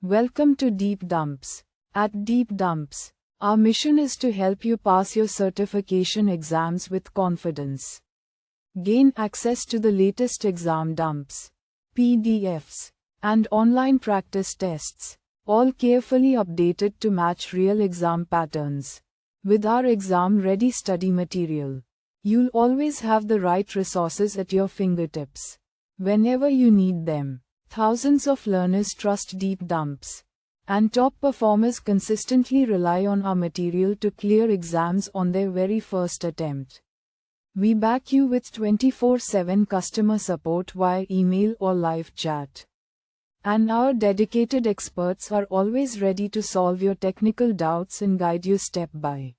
Welcome to Deep Dumps. At Deep Dumps, our mission is to help you pass your certification exams with confidence. Gain access to the latest exam dumps, PDFs, and online practice tests, all carefully updated to match real exam patterns. With our exam-ready study material, you'll always have the right resources at your fingertips whenever you need them. Thousands of learners trust Deep Dumps, and top performers consistently rely on our material to clear exams on their very first attempt. We back you with 24/7 customer support via email or live chat. And our dedicated experts are always ready to solve your technical doubts and guide you step by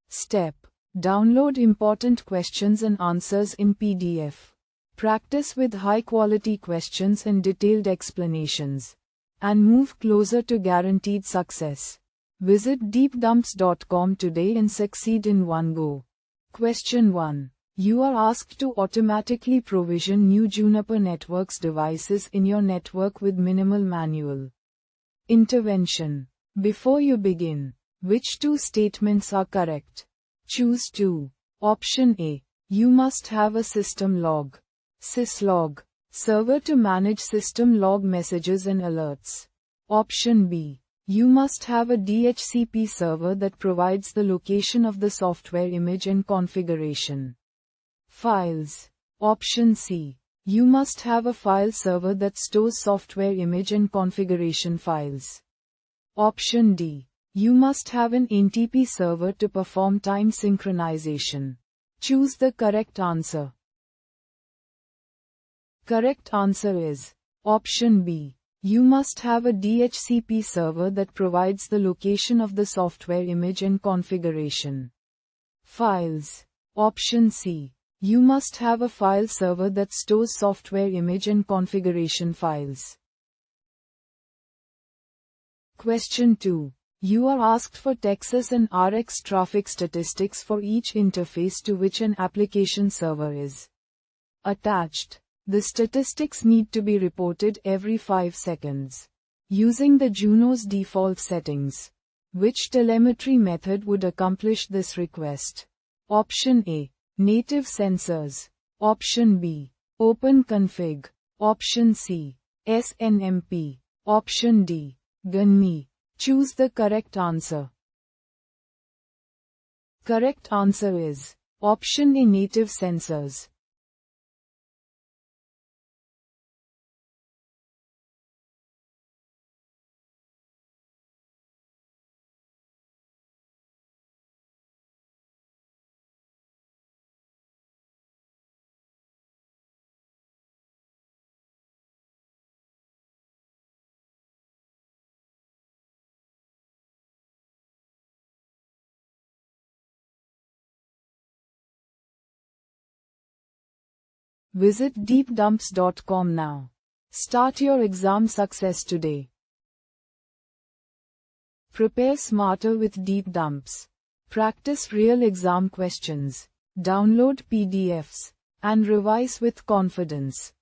step. Download important questions and answers in PDF. Practice with high-quality questions and detailed explanations, and move closer to guaranteed success. Visit deepdumps.com today and succeed in one go. Question 1. You are asked to automatically provision new Juniper Networks devices in your network with minimal manual intervention. Before you begin, which two statements are correct? Choose 2. Option A. You must have a system log, syslog, server to manage system log messages and alerts. Option B. You must have a DHCP server that provides the location of the software image and configuration files. Option C. You must have a file server that stores software image and configuration files. Option D. You must have an NTP server to perform time synchronization. Choose the correct answer. Correct answer is Option B. You must have a DHCP server that provides the location of the software image and configuration files. Option C. You must have a file server that stores software image and configuration files. Question 2. You are asked for Texas and RX traffic statistics for each interface to which an application server is attached. The statistics need to be reported every 5 seconds. Using the Juno's default settings, which telemetry method would accomplish this request? Option A. Native sensors. Option B. OpenConfig. Option C. SNMP. Option D. GNME. Choose the correct answer. Correct answer is Option A. Native sensors. Visit deepdumps.com now. Start your exam success today. Prepare smarter with Deep Dumps. Practice real exam questions. Download PDFs and revise with confidence.